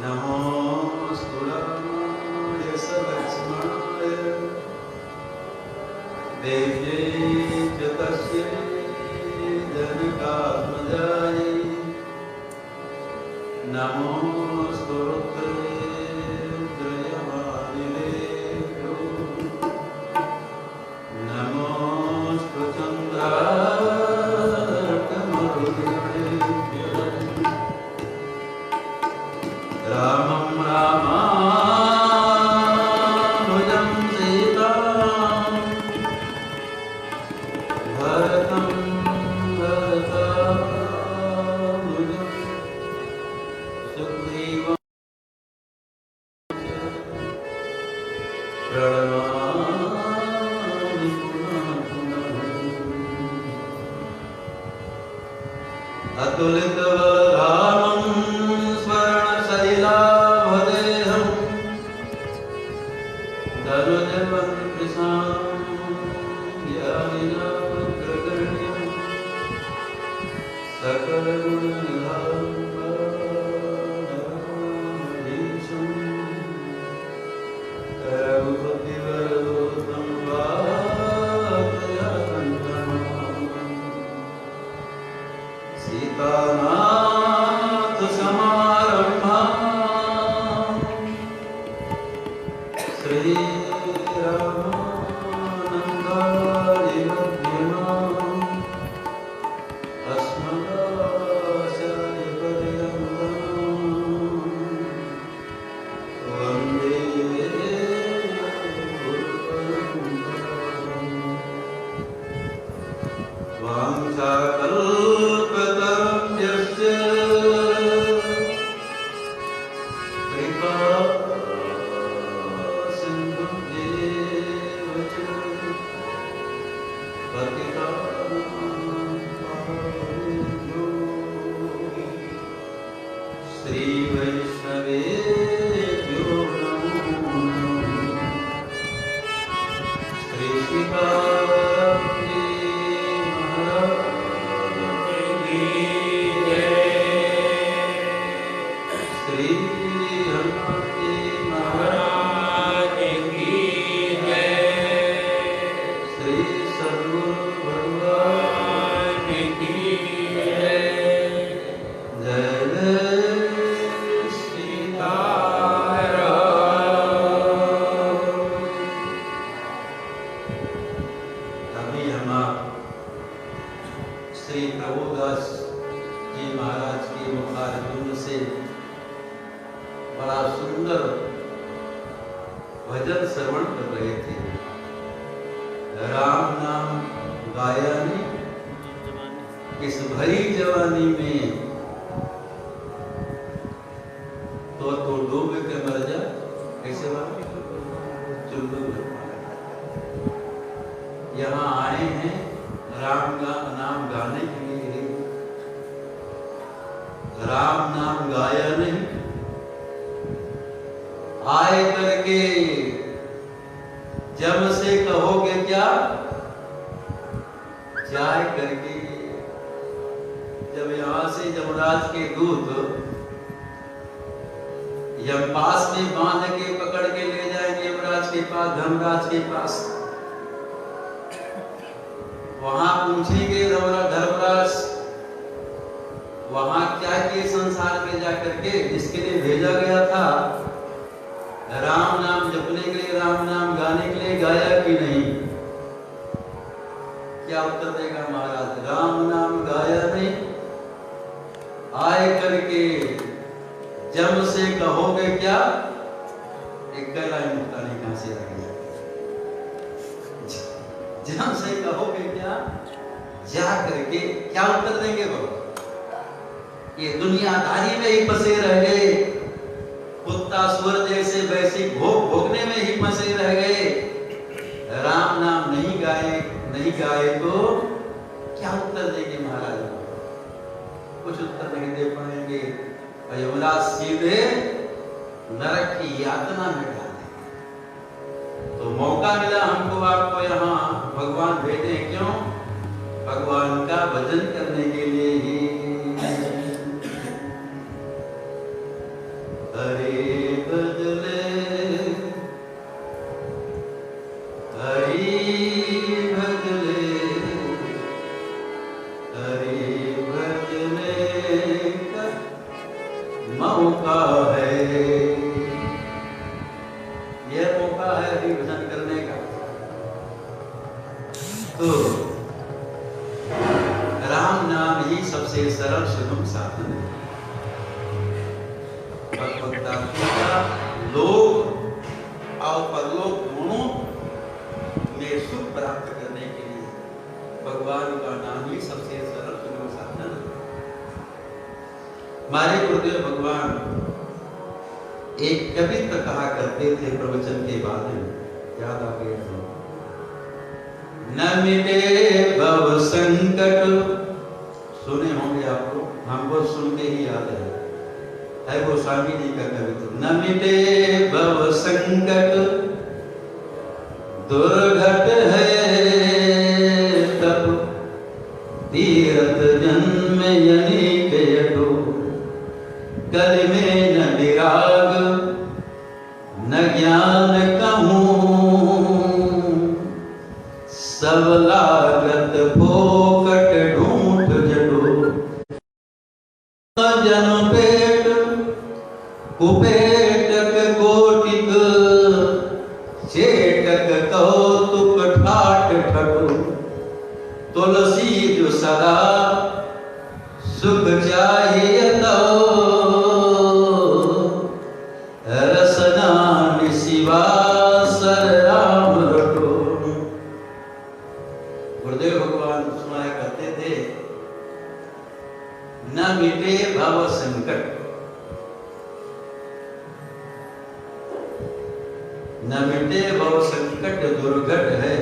नमोऽस्तु रामाय सलक्ष्मणाय देव्यै च तस्यै जनकात्मजायै नमोऽस्तु रुद्रेन्द्रयमानिलेभ्यो नमोऽस्तु चन्द्रार्कमरुद्रेभ्यो रामं रामानुजं सीतां भरतं भरतानुजं सुग्रीवं प्रणमामि पुनः पुनः अतुलितबलधामं स्वर्णशैलाभदेहं धनुजवनकृशां ज्ञानिनामग्रगण्यं सकलगुणनिधानं रघुपतिवरदूतं वातयान्तं सीतानाथसमारम्भां श्रीरामानन्दादिमध्यमाम् अस्मदाचार्यपर्यन्ताम् वन्दे गुरुपरम्पराम् वाञ्छाकल्पतरुभ्यश्च कृपा सिन्धुभ्येव च पतितानां पावनेभ्यो श्रीवैष्णवेभ्यो नमो नमः। श्रीशिवाजी महाराज की श्री हनुमती महाराज की श्री सद्गुरु भगवान की जय जय सीताराम। अभी हम श्री प्रभुदास जी महाराज की मुखारविंद से बड़ा सुंदर भजन श्रवण कर रहे थे। राम नाम गाया ने इस भरी जवानी में तो डूब के मर जा कैसे बात चुल्लू यहाँ आए हैं राम का नाम गाने के लिए। राम नाम गाया नहीं आए करके जब से कहोगे क्या जाए करके। जब यहाँ से यमराज के दूत यम पास में बांध के पकड़ के ले जाएंगे यमराज के पास, धर्मराज के पास। वहां पूछेंगे धर्मराज वहां क्या किए संसार में जाकर के, जिसके लिए भेजा गया था राम नाम जपने के लिए, राम नाम गाने के लिए, गाया कि नहीं? क्या उत्तर देगा महाराज? राम नाम गाया नहीं आए करके जब से कहोगे क्या। एक लाइन मुक्तानी कहां से आ गया? जब से कहोगे क्या जा करके क्या उत्तर देंगे वो? ये दुनियादारी में ही फंसे रह गए, कुत्ता सुअर जैसे वैसी भोग भोगने में ही फंसे रह गए। राम नाम नहीं गाए तो क्या उत्तर देंगे महाराज? कुछ उत्तर नहीं दे पाएंगे। यमराज सीधे नरक की यातना में डाल देंगे। तो मौका मिला हमको, आपको यहाँ भगवान भेजे क्यों? भगवान का भजन करने के लिए ही। हरि भजले हरि भजले हरि भजले का मौका है। यह मौका है हरि भजन करने का। तो राम नाम ही सबसे सरल सुगम साधन है। लोक और परलोक दोनों में सुख प्राप्त करने के लिए भगवान का नाम ही सबसे सरल सुगम साधन है। हमारे गुरुदेव भगवान एक कविता कहा करते थे प्रवचन के बाद में, याद आ गया तो न मिटे भव संकट, सुने होंगे आपको, हमको सुन के ही याद है गोस्वामी जी का कविता। न मिटे भव संकट दुर्घट है तब तीरथ जन्म यनिक यटो कल में न विराग न ज्ञान कहूँ सब लागत फोकट ढूंढ जटो जन पेट कुपेटक कोटिक चेटक कौतुक ठाट ठटो तुलसी जो सदा सुख चाहिए तो रसना शिवा सर राम रटो। गुरुदेव भगवान सुनाया करते थे न मिटे भव संकट, न मिटे भव संकट दुर्घट है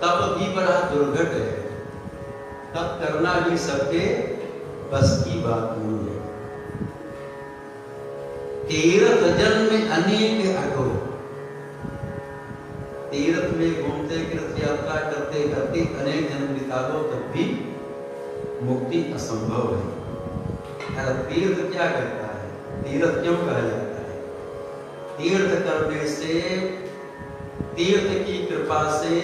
तब भी बड़ा दुर्घट है, तब करना भी सबके बस की बात नहीं है। तीर्थ जन्म में अनेक अघो, तीर्थ में घूमते तीर्थ यात्रा करते करते अनेक जन्म बिता दो तब भी मुक्ति असंभव है। तीर्थ क्या करता है, तीर्थ क्यों कहा जाता है? तीर्थ करने से, तीर्थ की कृपा से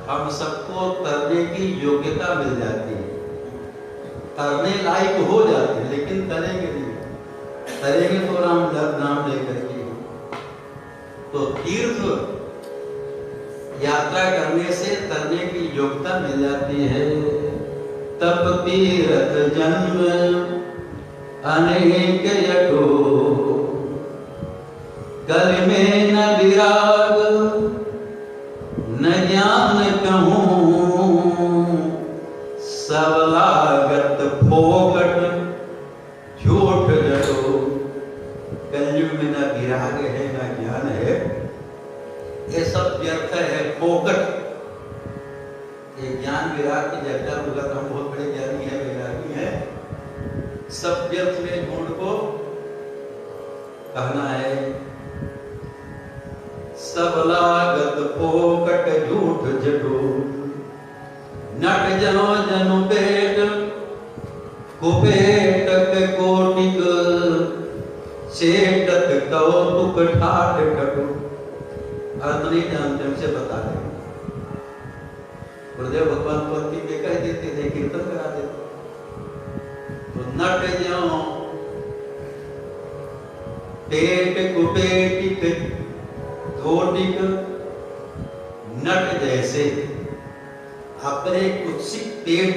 हम सबको तरने की योग्यता मिल जाती है, तरने लायक हो जाते हैं, लेकिन तरेंगे नहीं, तरेंगे तो राम नाम लेकर के। तो तीर्थ यात्रा करने से तरने की योग्यता मिल जाती है। तप तीर्थ जन्म अनेक यटो कल में न विराग न ज्ञान कहूँ सब लागत फोकट झूठ जटो। कलयुग में न विराग है न ज्ञान है, ये सब व्यर्थ है, फोकट। ये ज्ञान विराग की चर्चा होगा तो हम बहुत बड़े ज्ञानी है, वैरागी है, सब व्यर्थ में ढूंढ को कहना है। सब लागत फोकट झूठ जटो नट जनो जनु पेट कुपेटक कोटिक चेटक कौतुक ठाट ठटो। अर्थ नहीं जानते, हमसे बता रहे। गुरुदेव भगवान पंक्ति में कह देते थे, कीर्तन करा देते। तो नट ज्यो पेट कुपेटिक कोटिक, नट जैसे अपने कुत्सित पेट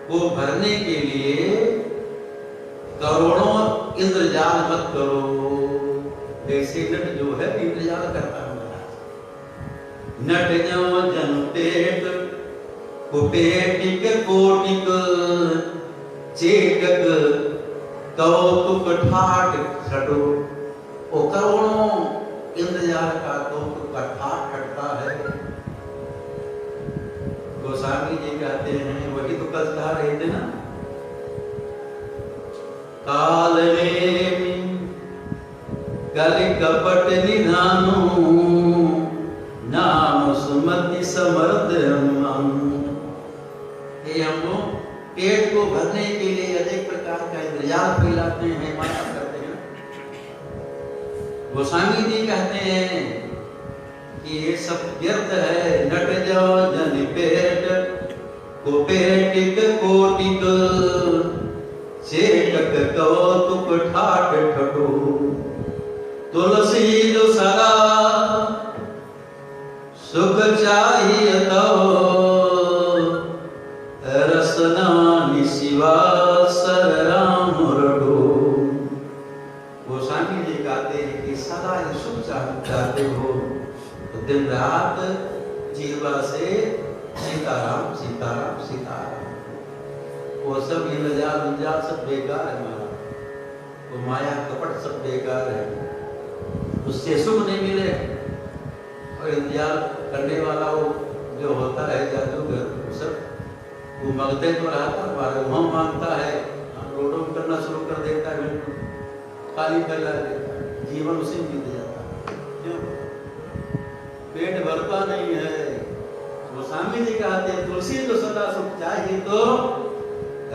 को भरने के लिए करोड़ों इंद्रजाल मत करो। जैसे नट जो है इंद्रजाल करता है, नट जो जन पेट कुपेटिक कोटिक चेटक कौतुक ठाट ठटो। वो करोड़ों इंद्रजाल का कौतुक का ठाट ठटता है। गोस्वामी जी कहते हैं, वही तो कल कहा रहे थे ना, काल में कल कपट निधानो नाम सुमति समर्थ हम पेट को भरने के लिए अनेक प्रकार का इंद्रियाल फैलाते हैं, माया करते हैं। गोस्वामी जी कहते हैं कि ये सब व्यर्थ है। नट जाओ जन पेट को पेटिक कोटिक चेटक कौतुक ठाट ठटो तुलसी जो सदा सुख चाहिए तो रसना निशिवा सर राम रडो। गोस्वामी जी कहते हैं कि सदा सुख चाहते हो तो दिन रात जीवा से सीताराम सीताराम सीताराम। वो सब इंद्रजाल उंजाल सब बेकार है हमारा, वो माया कपट सब बेकार है, उससे सुख नहीं मिले। और इंतजार करने वाला वो जो होता है जादूगर, सब वो मगते तो रहता है, वहाँ मांगता है, रोडों में करना शुरू कर देता है, बिल्कुल खाली फैला देता है, जीवन उसी में बीत जाता है। क्यों? पेट भरता नहीं है। गोस्वामी जी कहते हैं तुलसी तो सदा सुख चाहिए तो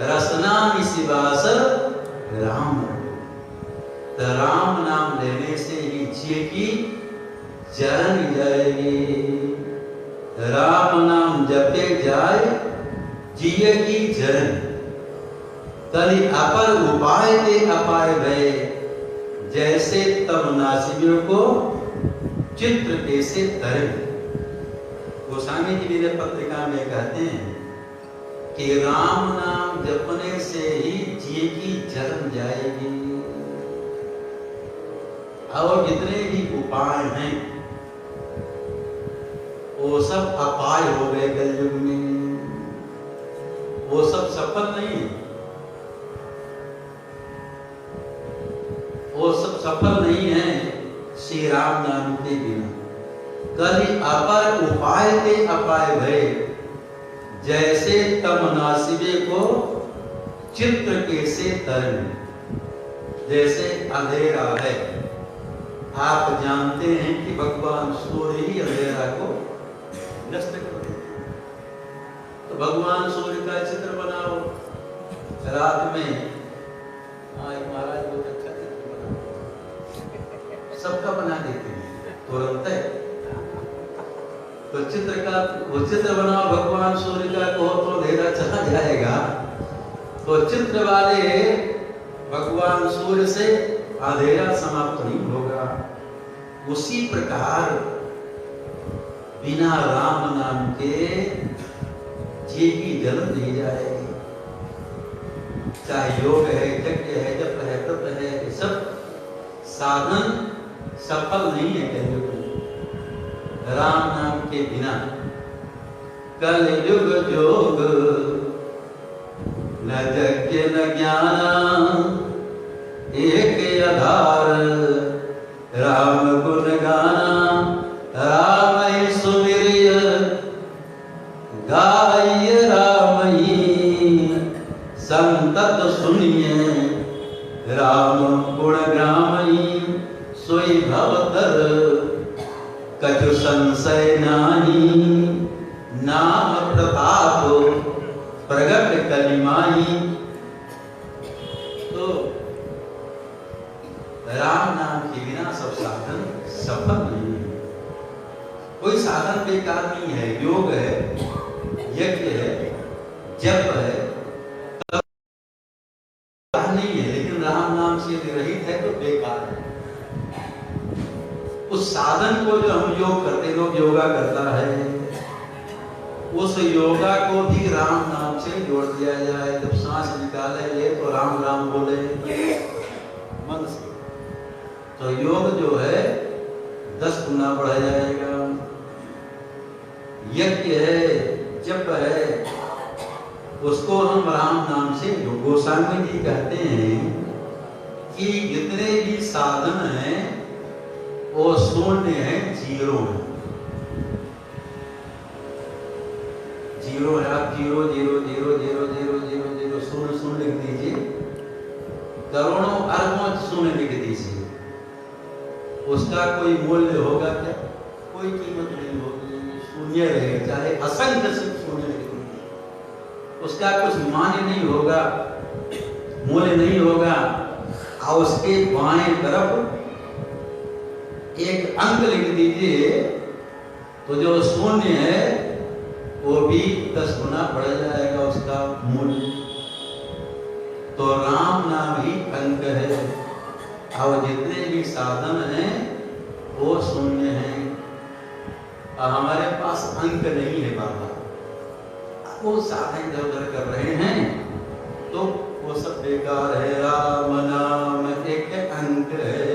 रसना निशिवास राम। तो राम नाम लेने से ही जिए की चरण जाएगी। राम नाम जपे जाए जिए की जरण। कली अपर उपाय के अपाय भय जैसे तब नासियों को चित्र कैसे तरल। गोस्वामी जी विजय पत्रिका में कहते हैं कि राम नाम जपने से ही जिए की जरण जाएगी। और जितने भी उपाय हैं वो सब अपाय हो गए कलयुग में, वो सब सफल नहीं, वो सब सफल नहीं है श्री राम नाम के बिना। कली अपर उपाय के अपाय भय जैसे तम नासिबे को चित्र कैसे तरन। जैसे अंधेरा है, आप जानते हैं कि भगवान सूर्य ही अंधेरा को नष्ट कर देते हैं। तो भगवान सूर्य का चित्र बनाओ रात में। महाराज बहुत अच्छा चित्र बनाओ, सबका बना देते हैं तुरंत है। तो चित्र का वो चित्र बनाओ भगवान सूर्य का, कहो तो अंधेरा चला जाएगा। तो चित्र वाले भगवान सूर्य से अंधेरा समाप्त नहीं होगा। उसी प्रकार बिना राम नाम के जी की जलन नहीं जाएगी। चाहे योग है, यज्ञ है, जप है, तप है, ये सब साधन सफल नहीं है कलयुग में राम नाम के बिना। कलयुग जोग न यज्ञ न ज्ञान एक आधार राम गुण गाना राम ही सुमिरिय गाय राम ही संतत सुनिए राम गुण ग्राम ही सोई भवतर कछु संशय नाही नाम प्रताप प्रगट कलिमाई। तो राम नाम के बिना सब साधन सफल नहीं है। कोई साधन बेकार नहीं है। योग है, यज्ञ है, जप है, तप नहीं है, लेकिन राम नाम से यदि रहित है तो बेकार है। उस साधन को जो हम योग करते, लोग योगा करता है, उस योगा को भी राम नाम से जोड़ दिया जाए। जब सांस निकाले ले तो राम राम बोले मन से, तो योग जो है 10 गुना बढ़ जाएगा। यज्ञ है, जप है, उसको हम राम नाम से। गोस्वामी जी कहते हैं कि जितने भी साधन हैं वो शून्य है, जीरो है। जीरो है, आप 0 0 0 0 0 0 0 शून्य शून्य लिख दीजिए, करोड़ों अरबों शून्य लिख दीजिए। उसका कोई मूल्य होगा क्या? कोई कीमत नहीं होगी, शून्य रहेगा। चाहे असंख्य शून्य लिख दीजिए, उसका उसका कुछ मान्य नहीं होगा, मूल्य नहीं होगा। और उसके बाएं तरफ एक अंक लिख दीजिए तो जो शून्य है वो भी 10 गुना बढ़ जाएगा उसका मूल्य। तो राम नाम ही अंक है और जितने भी साधन हैं वो शून्य हैं। हमारे पास अंक नहीं है बाबा, वो साधन इधर उधर कर रहे हैं तो वो सब बेकार है। राम नाम एक अंक है,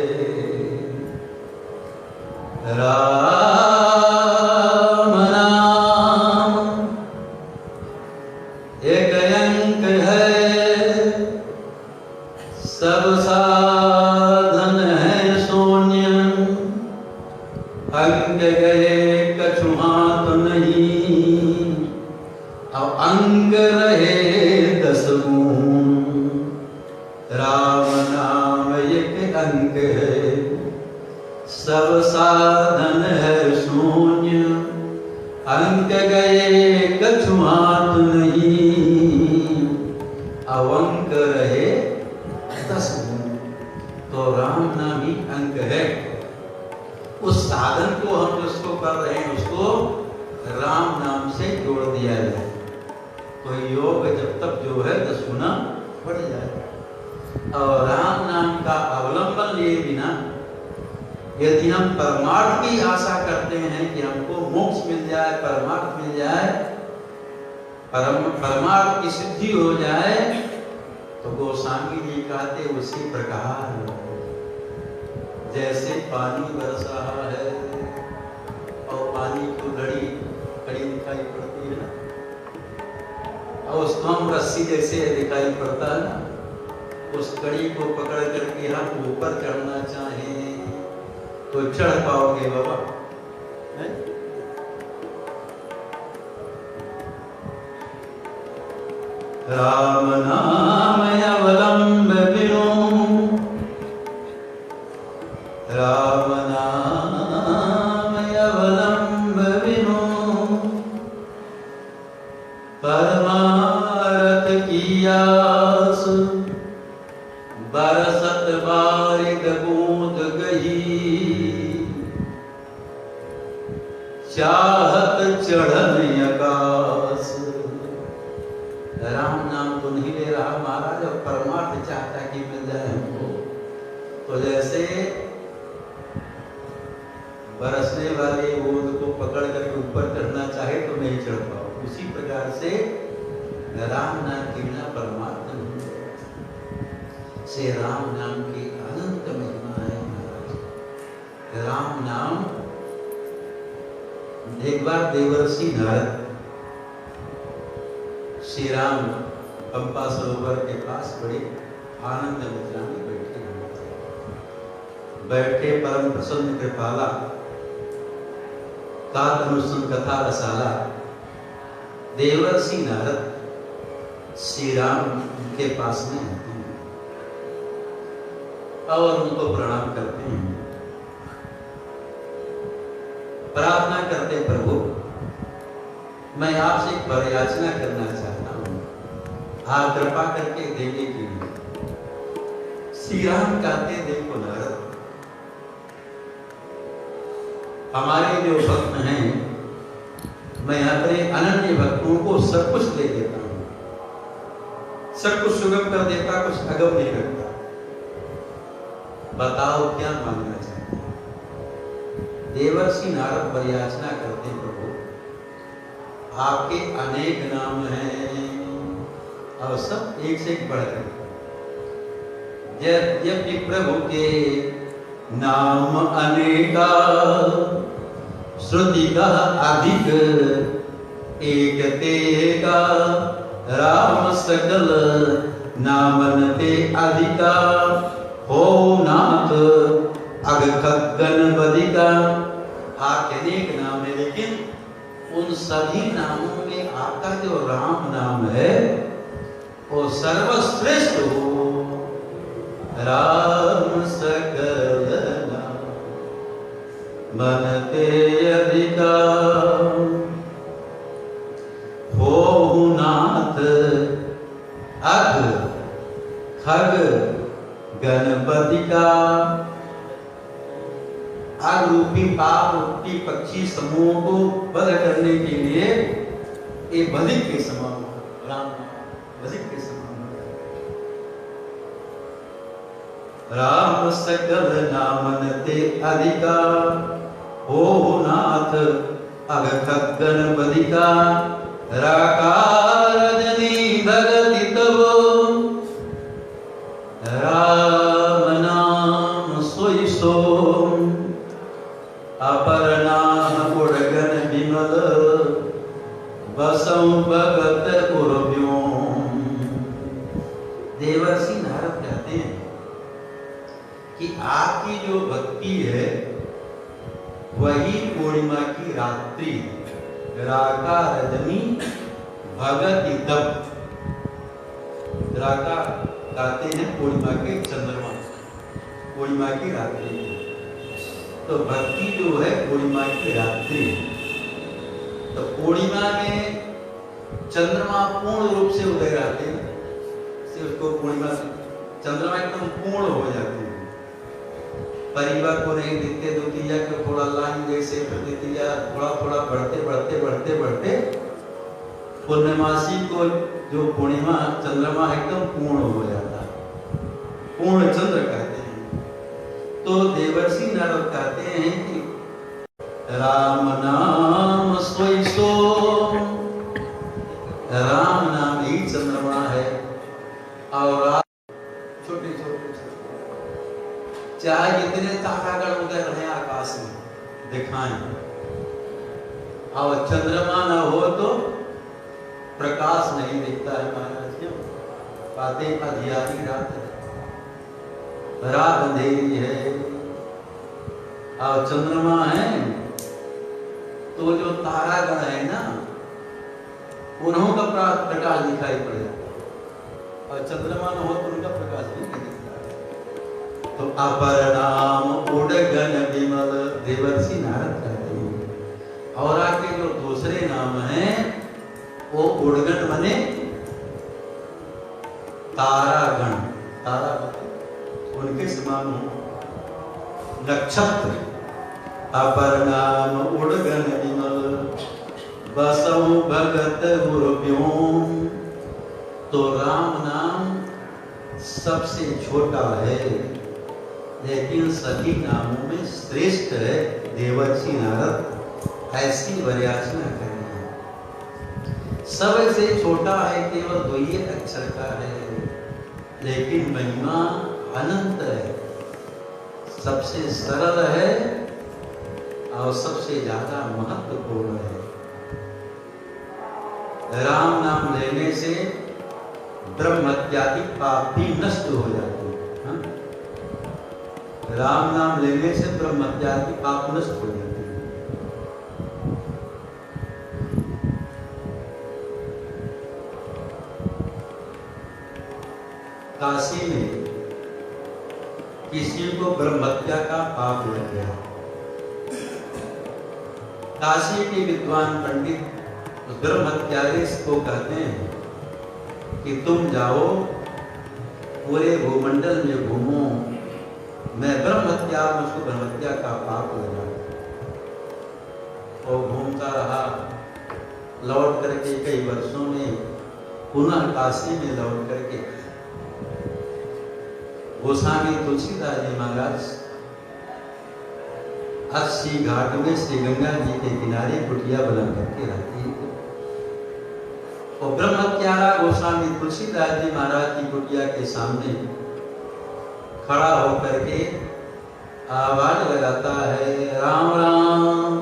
राम नाम एक अंक है, सब साधन है शून्य। अंक गए कछु हाथ नहीं, अब अंक रहे 10 गुण। राम नाम एक अंक है, सब साधन है शून्य। अंक गए कछु हाथ नहीं, अब अंक रहे 10 गुण। तो राम नाम ही अंक है। उस साधन को हम जिसको कर रहे हैं उसको राम नाम से जोड़ दिया जाए तो योग जब तक जो है 10 गुना बढ़ जाए। और राम नाम का अवलंबन लिए बिना यदि हम परमार्थ की आशा करते हैं कि हमको मोक्ष मिल जाए, परमार्थ मिल जाए, परमार्थ की सिद्धि हो जाए, तो गोस्वामी जी कहते उसी प्रकार जैसे पानी बरस रहा है और पानी को घड़ी दिखाई पड़ती है ना, और उसको हम रस्सी जैसे दिखाई पड़ता है ना, उस कड़ी को पकड़ करके हम ऊपर चढ़ना चाहें तो चढ़ पाओगे बाबा? राम नाम अवलंब बिनु, राम नाम अवलंब बिनु, परमारथ की आस बरसत बारिक बूंद गही। चाहत चढ़न आकाश। राम नाम तो नहीं ले रहा महाराज, और परमार्थ चाहता कि मिल जाए हमको। तो जैसे बरसने वाले बूंद को पकड़ करके ऊपर चढ़ना चाहे तो नहीं चढ़ पाओ, उसी प्रकार से राम नाम के बिना परमार्थ नहीं से। राम नाम की अनंत महिमा है महाराज। राम नाम एक बार देवर्षि नारद श्री राम पंपा सरोवर के पास बड़े आनंद मुद्रा में बैठे परम प्रसन्न कृपाला कातनुसुन कथा रसाला। देवर्षि नारद श्री राम के पास में आते हैं और उनको प्रणाम करते हैं, प्रार्थना करते प्रभु मैं आपसे एक याचना करना चाहता हूं, आप कृपा करके देने के लिए। श्री राम कहते देखो नारद, हमारे जो भक्त हैं मैं अपने अनन्य भक्तों को सब कुछ दे देता हूं, सब कुछ सुगम कर देता, कुछ अगम नहीं रखता। बताओ क्या मांगना चाहते हैं? देवर्षि नारद परियाचना करते प्रभु आपके अनेक नाम हैं और सब एक से एक बढ़कर। यद्यपि प्रभु के नाम अनेका श्रुति का अधिक एक तेगा। राम सकल नामन ते अधिका हो नाथ अग खगन बदिका। आपके अनेक नाम है लेकिन उन सभी नामों में आपका जो राम नाम है वो सर्वश्रेष्ठ हो। राम सकल मन ते अधिका हो नाथ खग गणपति का। आग रूपी पाप रूपी पक्षी समूह को वध करने के लिए ये बधिक के समान राम बधिक के समान। राम सकल नामन ते अधिका हो नाथ अग खग गणपति का। राकार रजनी भगति तब राम नाम सोई सो। अपर नाम उड़गन विमल बसौ भगत उर्व्यों। देवर्षि नारद कहते हैं कि आपकी जो भक्ति है वही पूर्णिमा की रात्रि राका रजनी भगति तब। राका कहते हैं पूर्णिमा के चंद्रमा, पूर्णिमा की रात्रि। तो भक्ति जो है पूर्णिमा की रात्रि। तो पूर्णिमा में चंद्रमा पूर्ण रूप से उदय रहते हैं, उसको पूर्णिमा से चंद्रमा एकदम पूर्ण हो जाते हैं। परिवार को नहीं दिखते, द्वितीया को थोड़ा लाइन जैसे, तृतीया थोड़ा थोड़ा बढ़ते बढ़ते बढ़ते बढ़ते पूर्णमासी को जो पूर्णिमा चंद्रमा एकदम पूर्ण हो जाता है, पूर्ण चंद्र कहते हैं। तो देवर्षि नारद कहते हैं कि राम नाम सोई सो। राम नाम ही चंद्रमा है और छोटे छोटे चाहे जितने तारागण उदय रहे आकाश में दिखाएं, और चंद्रमा न हो तो प्रकाश नहीं दिखता है महाराज। क्यों बातें अधियारी रात है, रात अंधेरी है और चंद्रमा है तो जो तारागण है ना उन्हों का प्रकाश दिखाई पड़ जाता है, और चंद्रमा न हो तो उनका प्रकाश नहीं दिखता। तो अपर नाम उड़गन विमल देवर्षि नारद कहते हैं। और आके जो दूसरे नाम हैं वो उड़गन बने तारागण, तारा उनके समान हो नक्षत्र। अपर नाम उड़गन विमल बसौ भगत उर्व्यों। तो राम नाम सबसे छोटा है लेकिन सभी नामों में श्रेष्ठ है। देवर्षि नारद ऐसी वर्याचना करनी है। सबसे छोटा है, केवल 2 अक्षर का है, लेकिन महिमा अनंत है। सबसे सरल है और सबसे ज्यादा महत्वपूर्ण है। राम नाम लेने से ब्रह्म इत्यादि पाप भी नष्ट हो जाते हैं। राम नाम लेने से ब्रह्म इत्यादि पाप नष्ट हो जाते हैं। काशी में किसी को ब्रह्महत्या का पाप लग गया। काशी के विद्वान पंडित उस ब्रह्महत्यारी को कहते हैं कि तुम जाओ पूरे भूमंडल में घूमो, मैं ब्रह्महत्या, मुझको ब्रह्महत्या का पाप लगा। और घूमता रहा, लौट करके कई वर्षों में पुनः काशी में लौट करके गोस्वामी तुलसीदास जी महाराज 80 घाट में श्री गंगा जी के किनारे कुटिया बना करके रहती है। और ब्रह्मत्यारा गोस्वामी तुलसीदास जी महाराज की कुटिया के सामने खड़ा होकर के आवाज लगाता है, राम राम,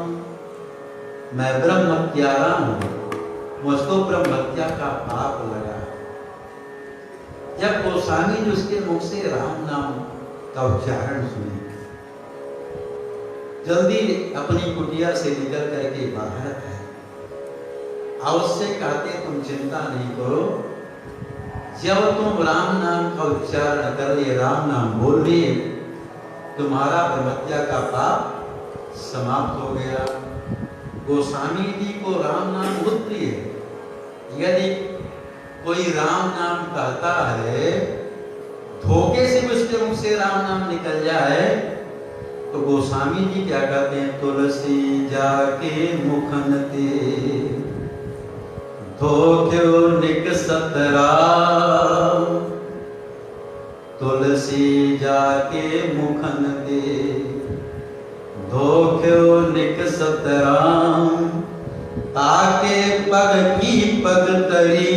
मैं ब्रह्मत्यारा हूं, मुझको ब्रह्मत्या का पाप लगा। जब गोस्वामी जी उसके मुख से राम नाम का उच्चारण सुने, जल्दी अपनी कुटिया से निकल करके बाहर आए और उससे कहते तुम चिंता नहीं करो, जब तुम राम नाम का उच्चारण कर लिए, राम नाम बोल लिए, तुम्हारा ब्रह्मत्या का पाप समाप्त हो गया। गोस्वामी जी को राम नाम बहुत प्रिय है। यदि कोई राम नाम कहता है, धोखे से भी उसके मुख से राम नाम निकल जाए, तो गोस्वामी जी क्या कहते हैं, तुलसी जाके मुखन ते धोख्यो निकसत राम, तुलसी जाके मुखन ते धोख्यो निकसत राम, ताके पग की पग तरी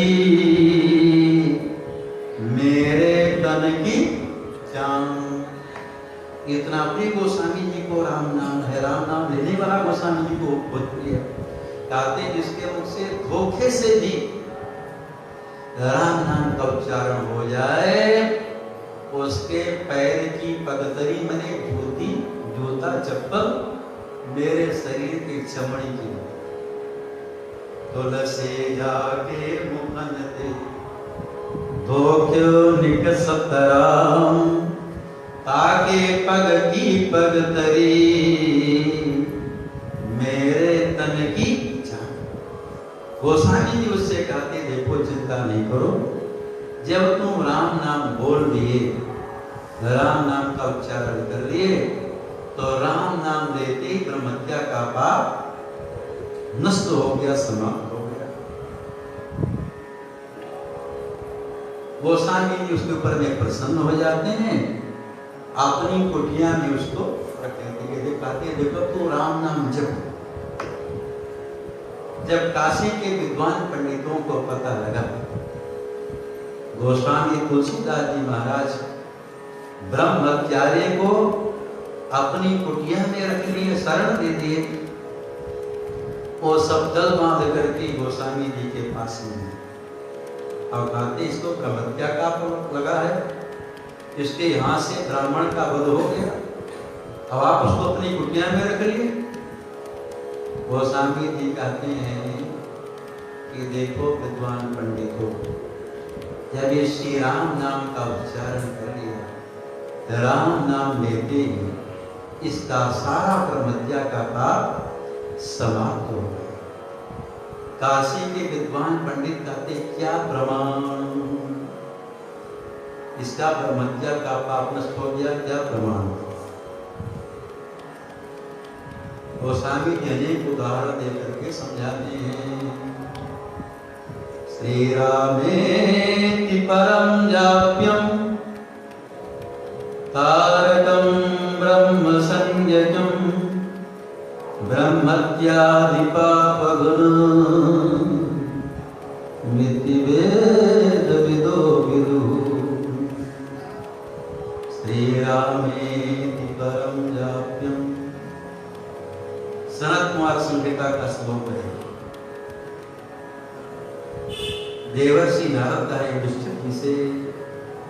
मेरे तन की जान। इतना प्रिय गोस्वामी जी को राम नाम है, राम नाम लेने वाला गोस्वामी जी को बहुत प्रिय। कहते हैं जिसके मुख से धोखे से भी राम नाम का उच्चारण हो जाए, उसके पैर की पगतरी मने जूती, जूता चप्पल मेरे शरीर की चमड़ी की। तुलसी जाके मुखन ते धोख्यो निकसत राम, ताके पग की पग तरी मेरे तन की जान। गोस्वामी जी उससे कहते देखो चिंता नहीं करो, जब तुम राम नाम बोल लिए, राम नाम का उच्चारण कर लिए, तो राम नाम लेते ही ब्रह्महत्या का पाप नष्ट हो गया, समाप्त हो गया। गोस्वामी जी उसके ऊपर में प्रसन्न हो जाते हैं, अपनी कुटिया में उसको दिखाते देखो तू राम नाम जप। जब काशी के विद्वान पंडितों को पता लगा गोस्वामी तुलसीदास जी महाराज ब्रह्मचार्य को अपनी कुटिया में रख लिए, शरण दे दिए, वो सब दल बांध करके गोस्वामी जी के पास में और कहते इसको ब्रह्महत्या का लगा है, इसके यहाँ से ब्राह्मण का वध हो गया, अब आप उसको अपनी कुटिया में रख लिए। गोस्वामी जी कहते हैं कि देखो विद्वान पंडितों, जब ये श्री राम नाम का उच्चारण कर लिया, राम नाम लेते ही इसका सारा ब्रह्महत्या का पाप समाप्त हो गया। काशी के विद्वान पंडित कहते क्या प्रमाण, इसका ब्रह्महत्या का पाप नष्ट हो गया, क्या प्रमाण। गोस्वामी जी अनेक उदाहरण देकर के समझाते हैं। श्री रामेति परम जाप्यम तारकम ब्रह्म संज्ञकम ब्रह्मत्यादि पापगुण मिति वेद विदो विदु। श्री रामेति परम जाप्यम, सनत कुमार संहिता का श्लोक है। देवर्षि नारद का एक दुष्टि से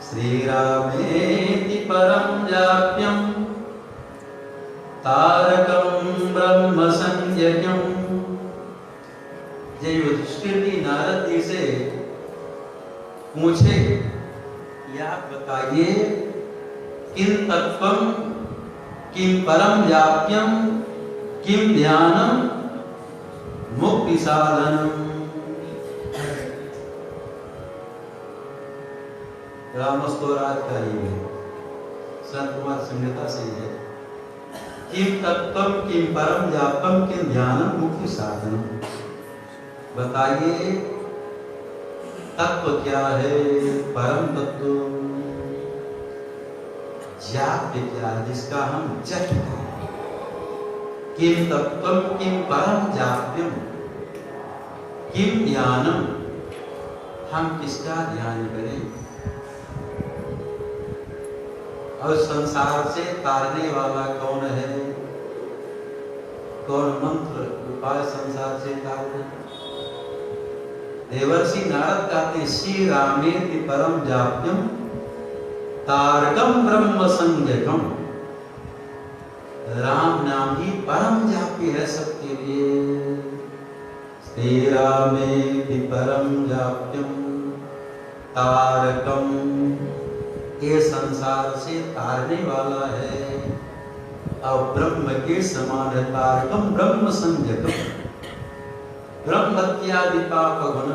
श्री रामेति परम जाप्यम तारकम ब्रह्म संज्ञकम। जय युधिष्ठिर नारद जी से पूछे या बताइए किम तत्वम किम परम जाप्यम किम ध्यानम मुक्ति साधनम। रामस्तोराज का ही है, संत कुमार संहिता से है। किम तत्वम किम परम जापम किम ध्यानम मुक्ति साधनम। बताइए तत्व क्या है, परम तत्व जाप्य क्या है, जिसका हम जप करें। किम तत्वम किम परम जाप्यम किम ध्यानम, हम किसका ध्यान करें। और संसार से तारने वाला कौन है, कौन मंत्र उपाय संसार से तारने। देवर्षि नारद कहते श्री रामेति परम जाप्यम तारकम ब्रह्म संज्ञकम। राम नाम ही परम जाप्य है सबके लिए। श्री रामेति परम जाप्यम तारकम, ये संसार से तारने वाला है। और ब्रह्म के समान है, तारकम ब्रह्म संज्ञकम ब्रह्मत्यादि पाप गुण।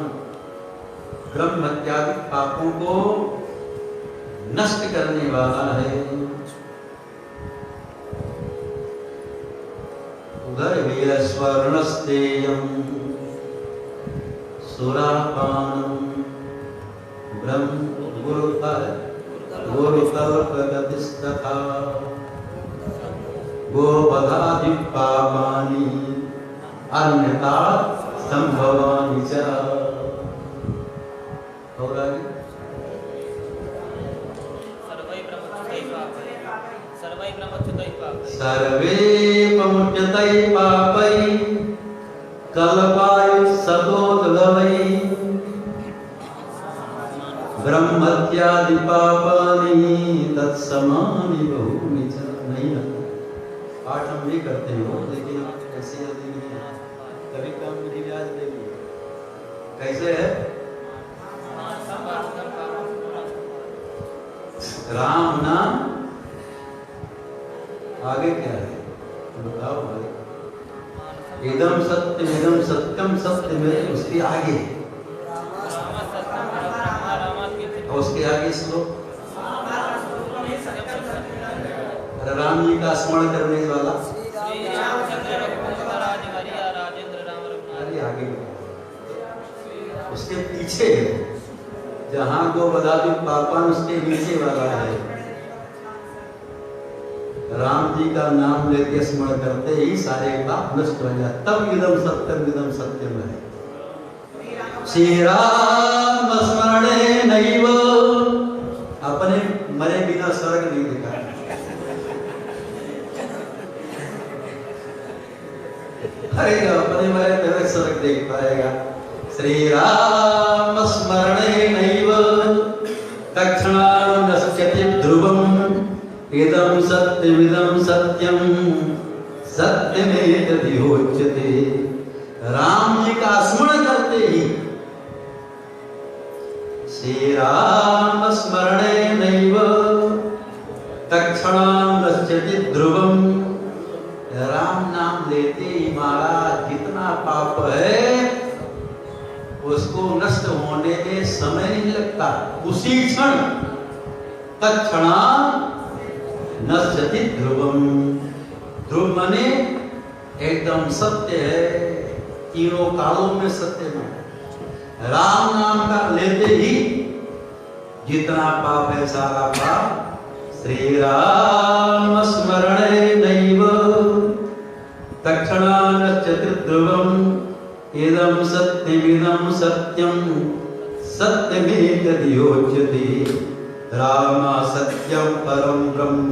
ब्रह्म इत्यादि पापों को नष्ट करने वाला है। उधर भी स्वर्णस्तेयम सुरापानम ब्रह्म गुरुकल्पगतिस्तथा गोवधादि पापानि अन्यथा संभवानि च। और आगे सर्वे प्रमुच्यतै पापै कल्पाय सदोद्भवै ब्रह्मत्यादि पापानि तत्समानि बहुनि च। नहीं आता पाठ हम भी करते हो, लेकिन ऐसे जल्दी नहीं है। कभी काम मुझे याद देगी कैसे है। राम नाम आगे क्या है बताओ भाई। इदम सत्यम सत्यम है उसके आगे, और उसके आगे श्लोक राम जी का स्मरण करने वाला। अरे आगे उसके पीछे जहां गोवधादि पापान उसके नीचे वाला है। राम जी का नाम लेके स्मरण करते ही सारे पाप नष्ट हो जाए, तब इदम सत्यम है। श्री राम स्मरणे नैव, अपने मरे बिना स्वर्ग नहीं दिखा। अरे अपने मरे बिना स्वर्ग देख पाएगा। श्री राम स्मरणे नैव तक्षणात् नश्यति ध्रुवम् इदं सत्यमिदं सत्यं सत्यमेतद्योच्यते। राम जी का स्मरण करते ही श्री राम स्मरणे नैव तक्षणात् नश्यति ध्रुवम्। राम नाम लेते ही महाराज जितना पाप है उसको नष्ट होने में समय नहीं लगता, उसी क्षण तत्क्षणात् नश्यति ध्रुवम्। ध्रुव माने एकदम सत्य है, तीनों कालों में सत्य में। राम नाम का लेते ही जितना पाप है सारा पाप श्री राम स्मरणे नैव तक्षणात् नश्यति ध्रुवम् इदं सत्यमिदं सत्यं सत्यमेतद्योच्यते। राम सत्यं परं ब्रह्म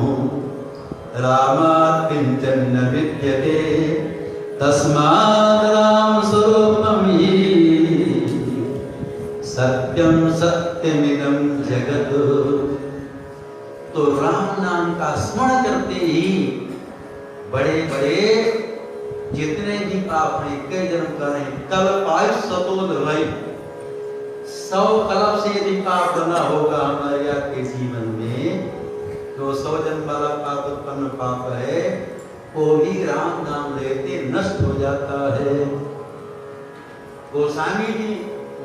रामात् किंचन न विद्यते तस्मात् राम स्वरूपं हि सत्यं सत्यमिदं जगत्। तो राम नाम का स्मरण करते ही बड़े बड़े जितने भी पाप हैं कई जन्म करें कल्पाय सतोद्भवै, 100 कल्प से यदि पाप बना होगा हमारे आपके जीवन में, तो 100 जन्म वाला पाप उत्पन्न पाप है वो भी राम नाम लेते नष्ट हो जाता है। गोस्वामी जी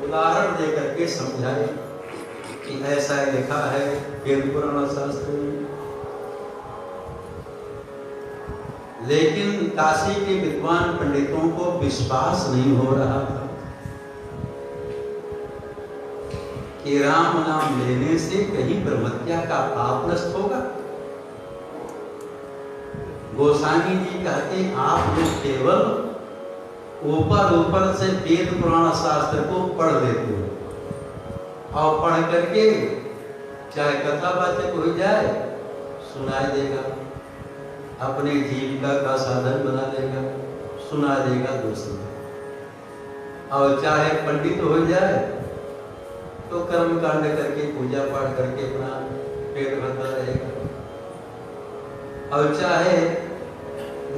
उदाहरण देकर के समझाए कि ऐसा लिखा है वेद पुराण शास्त्र में। लेकिन काशी के विद्वान पंडितों को विश्वास नहीं हो रहा था कि राम नाम लेने से कहीं ब्रह्मत्या का पाप नष्ट होगा। गोस्वामी जी कहते आप लोग केवल ऊपर से वेद पुराण शास्त्र को पढ़ लेते हो और पढ़ करके चाहे कथा वाचक हो जाए सुनाई देगा, अपने जीविका का साधन बना देगा, सुना देगा दूसरे, और चाहे पंडित हो जाए तो कर्म कांड करके पूजा पाठ करके अपना पेट भरता रहेगा, और चाहे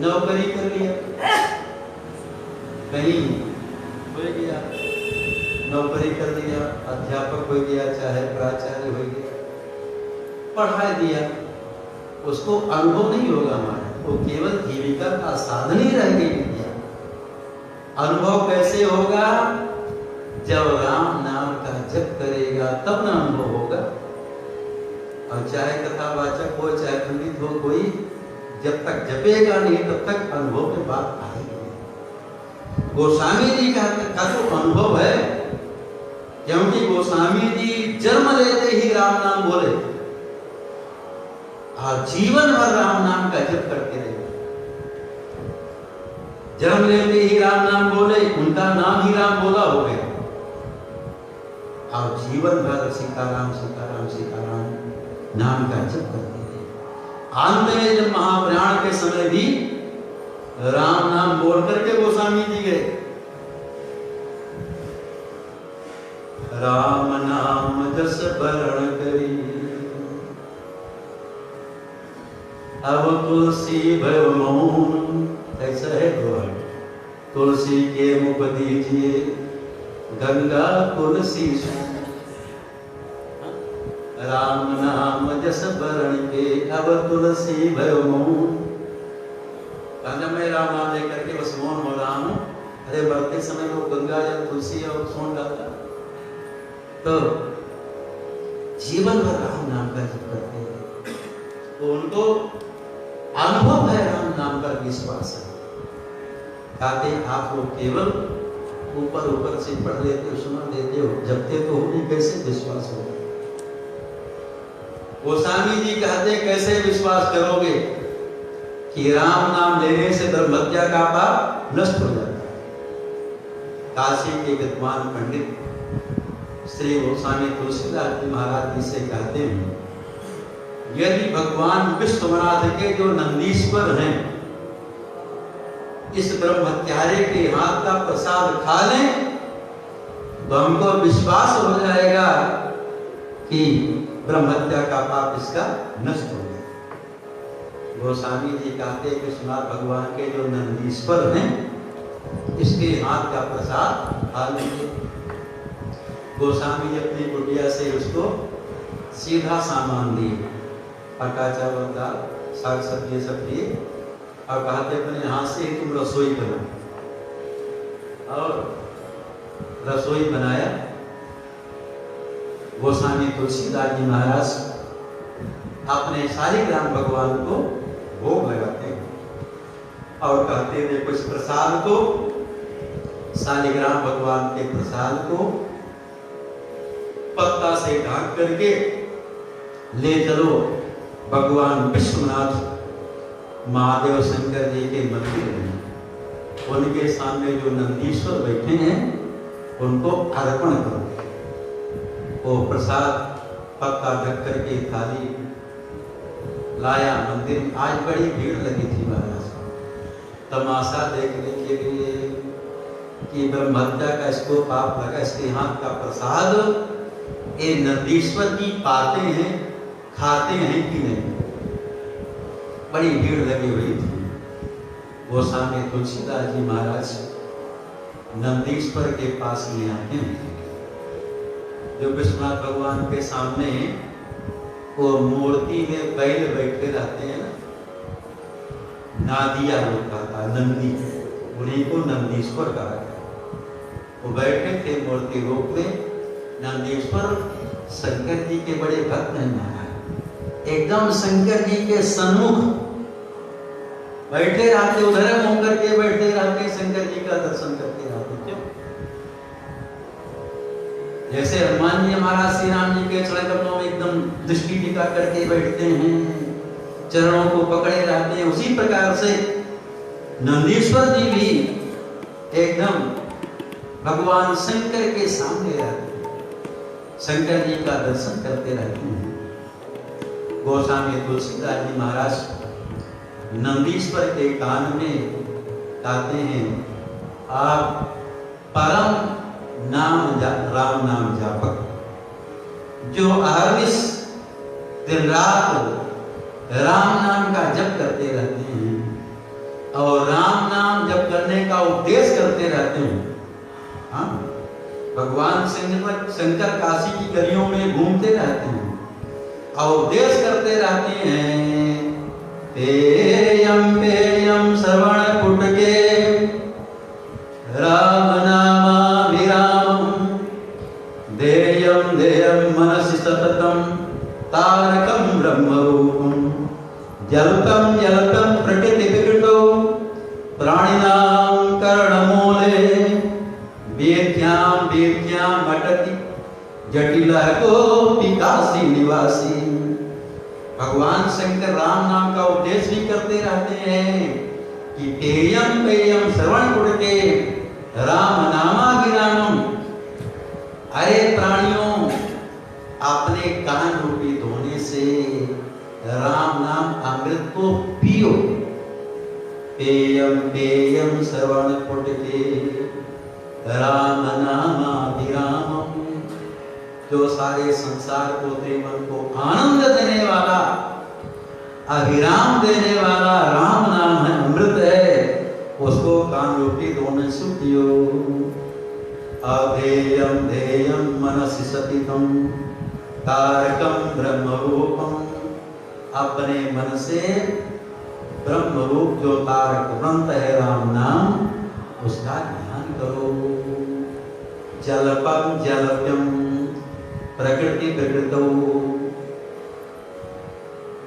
नौकरी कर लिया कहीं हो गया, नौकरी कर लिया, अध्यापक हो गया, चाहे प्राचार्य हो गया, पढ़ा दिया, उसको अनुभव नहीं होगा हमारा, वो केवल जीविका का साधन ही रह गई विद्या। अनुभव कैसे होगा? जब राम नाम का जप करेगा तब ना अनुभव होगा। और चाहे कथावाचक हो चाहे पंडित हो, कोई जब तक जपेगा नहीं तब तक अनुभव में बात आएगी नहीं। गोस्वामी जी का तो अनुभव है, क्योंकि गोस्वामी जी जन्म लेते ही राम नाम बोले और जीवन भर राम नाम का जप करते रहे। जन्म लेते ही राम नाम बोले, उनका नाम ही राम बोला हो गया, और जीवन भर सीताराम सीताराम सीताराम नाम का जप करते थे। अंत में जब महाप्रयाण के समय भी राम नाम बोल करके गोस्वामी जी गए। राम नाम जस बरण करी, अब तुलसी भयो मौन। ऐसा है दोहा, तुलसी के मुख दीजिए गंगा तुलसी सुन। राम नाम जस बरण के, अब तुलसी भयो मौन। जब मैं राम नाम लेकर के बस मौन हो रहा हूं, अरे मरते समय वो गंगा जल तुलसी और सोन डालता, तो जीवन भर राम नाम का जप करते हैं, तो उनको अनुभव है, राम नाम पर विश्वास है। कहते आप लोग केवल ऊपर ऊपर से पढ़ लेते हो, सुना देते हो, जपते तो हो नहीं, कैसे विश्वास होगा? गोस्वामी जी कहते कैसे विश्वास करोगे कि राम नाम लेने से ब्रह्महत्या का पाप नष्ट हो जाता है। काशी के विद्वान पंडित श्री गोस्वामी तुलसीदास जी महाराज जी से कहते हैं, यदि भगवान विश्वनाथ के जो नंदीश्वर हैं इस ब्रह्मत्यारे के हाथ का प्रसाद खा लें तो हमको विश्वास हो जाएगा कि ब्रह्मत्या का पाप इसका नष्ट हो गया। गोस्वामी जी कहते हैं विश्वनाथ भगवान के जो नंदीश्वर हैं इसके हाथ का प्रसाद खा लेंगे। गोस्वामी जी अपनी कुटिया से उसको सीधा सामान दिए, आटा चावल दाल साग सब्जी सब दिए, और कहते अपने हाथ से तुम रसोई बना, और रसोई बनाया। गोस्वामी तुलसीदास जी महाराज अपने शालिग्राम भगवान को भोग लगाते हैं और कहते हैं कुछ प्रसाद को, शालिग्राम भगवान के प्रसाद को पत्ता से ढक करके ले चलो भगवान विश्वनाथ महादेव शंकर जी के मंदिर में, उनके सामने जो नंदीश्वर बैठे हैं उनको अर्पण करो। वो प्रसाद पत्ता ढक करके थाली लाया मंदिर में। आज बड़ी भीड़ लगी थी महाराज, तमाशा देखने के लिए कि ब्रह्महत्या का इसको पाप लगा, इसके हाथ का प्रसाद ये नंदीश्वर की पाते हैं, खाते हैं कि नहीं। बड़ी भीड़ लगी हुई थी। गोस्वामी तुलसीदास जी महाराज नंदीश्वर के पास में आते हैं, जो विश्वनाथ भगवान के सामने वो मूर्ति में बैल बैठे रहते हैं ना, नादिया लोग कहता है, नंदी, उन्हीं को नंदीश्वर कहा गया। वो बैठे थे मूर्ति रूप में। नंदीश्वर शंकर जी के बड़े भक्त हैं महाराज, एकदम शंकर जी के सन्मुख बैठे रहते, उधर मुंह करके बैठे रहते, शंकर जी का दर्शन करते रहते। क्यों? जैसे हनुमान जी हमारा श्री राम जी के चरण कमलों में एकदम दृष्टि टिका करके बैठते हैं, चरणों को पकड़े रहते हैं, उसी प्रकार से नंदीश्वर जी भी एकदम भगवान शंकर के सामने रहते हैं, शंकर जी का दर्शन करते रहते हैं। गोस्वामी तुलसीदास जी महाराज नंदीश्वर के कान में कहते हैं, आप परम नाम राम नाम जापक, जो अहर्निश दिन रात राम नाम का जप करते रहते हैं और राम नाम जप करने का उपदेश करते रहते हैं। हाँ, भगवान शंकर काशी की गलियों में घूमते रहते हैं और उपदेश करते रहते हैं, पेयम पेयम श्रवण पुटके राम नामाभिरामं देय तारकं ब्रह्मरूपं जल्पं जल्पं प्रकृतिविकृतो प्राणिनां कर्णमूले वेद्यां वेद्यां अटति जटिलः कोऽपि काशी निवासी। भगवान शंकर राम नाम का उपदेश भी करते रहते हैं कि पेयम पेयम श्रवण गुण के राम नामाभिरामम। अरे प्राणियों, अपने कान रूपी धोने से राम नाम अमृत को पियो। पेयम पेयम श्रवण गुण के राम नामाभिरामम। जो सारे संसार को मन को आनंद देने वाला अभिराम देने वाला राम नाम है, अमृत है, उसको कान रूपी धोने से पियो। अधेयम धेयम मनसि सतितम तारकम ब्रह्मरूपम। अपने मन से ब्रह्मरूप जो तारक मंत्र है राम नाम, उसका ध्यान करो। जलपम जलप्यम प्रकृति प्रकृतौ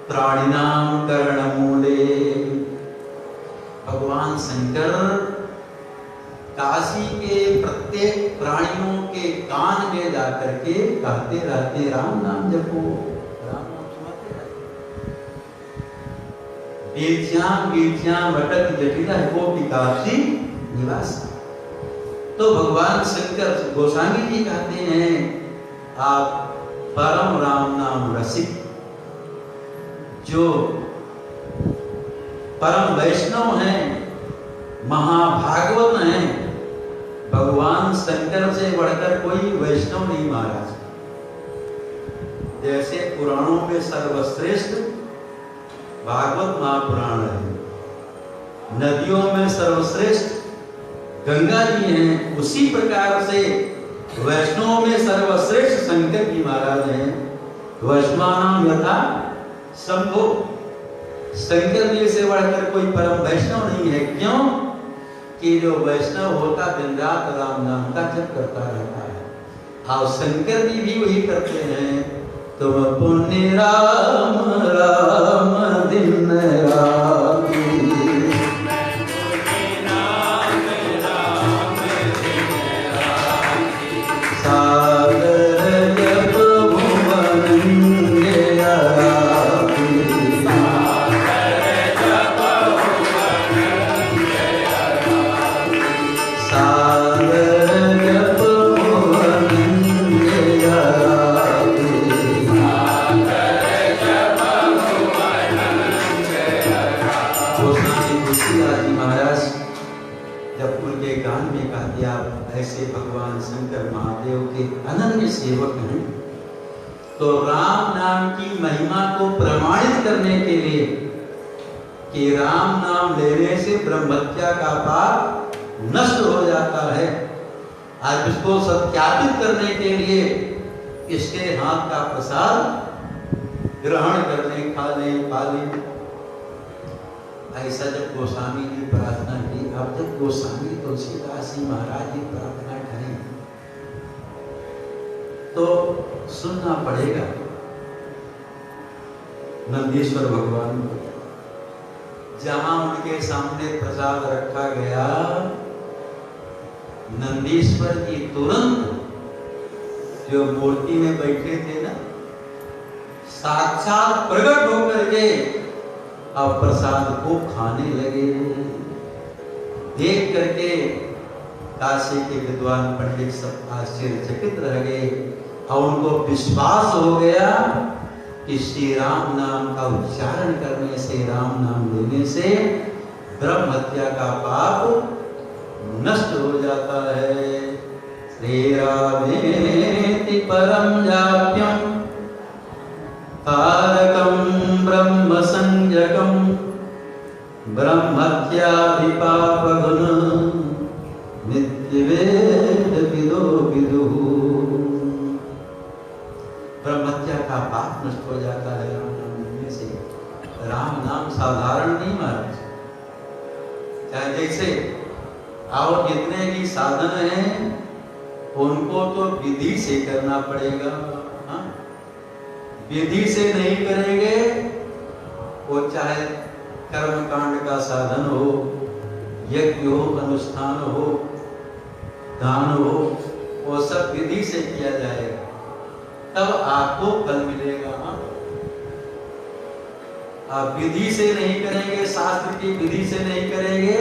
प्राणिनां कर्णमूले। भगवान शंकर काशी के प्रत्येक प्राणियों के कान में जाकर के कहते रहते राम नाम जपो, राम नाम सुनाते रहते। वेद्यां वेद्यां अटति जटिलः कोऽपि काशी निवासी। तो भगवान शंकर गोस्वामी जी कहते हैं आप परम राम नाम रसिक, जो परम वैष्णव हैं, महाभागवत हैं, भगवान शंकर से बढ़कर कोई वैष्णव नहीं महाराज। जैसे पुराणों में सर्वश्रेष्ठ भागवत महापुराण है, नदियों में सर्वश्रेष्ठ गंगा जी हैं, उसी प्रकार से वैष्णव में सर्वश्रेष्ठ शंकर जी महाराज हैं। वैष्णवानाम यथा शंभो। शंकर जी से बढ़कर कोई परम वैष्णव नहीं है। क्यों? कि जो वैष्णव होता दिन रात राम नाम का जप करता रहता है, और शंकर जी भी वही करते हैं। तुम पुण्य राम राम दिन राती, ऐसे भगवान शंकर महादेव के अनन्य सेवक हैं। तो राम नाम की महिमा को प्रमाणित करने के लिए कि राम नाम लेने से ब्रह्महत्या का पाप नष्ट हो जाता है, आज इसको सत्यापित करने के लिए इसके हाथ का प्रसाद ग्रहण करने, खाने, पाले। ऐसा जब गोस्वामी जी प्रार्थना की, अब जब गोस्वामी तुलसीदास जी महाराज जी प्रार्थना करें तो सुनना पड़ेगा नंदीश्वर भगवान को। जहां उनके सामने प्रसाद रखा गया, नंदीश्वर जी तुरंत जो मूर्ति में बैठे थे ना, साक्षात प्रकट होकर के अब प्रसाद को खाने लगे। देख करके काशी के विद्वान पंडित सब आश्चर्यचकित रह गए, और उनको विश्वास हो गया कि श्री राम नाम का उच्चारण करने से, राम नाम लेने से ब्रह्म हत्या का पाप नष्ट हो जाता है। श्री रामेति परम जाप्यम तारकं ब्रह्म संज्ञकं ब्रह्मत्याभिपापगुण नित्यवेद विदो विदुः। ब्रह्मत्या का पाप नष्ट हो जाता है राम नाम लेने से। राम नाम साधारण नहीं महाराज, चाहे जैसे और जितने भी साधन हैं उनको तो विधि से करना पड़ेगा। हाँ? विधि से नहीं करेंगे, वो चाहे कर्म कांड का साधन हो, यज्ञ हो, अनुष्ठान हो, दान हो, वो सब विधि से किया जाएगा, तब आपको फल मिलेगा। आप विधि से नहीं करेंगे, शास्त्र की विधि से नहीं करेंगे,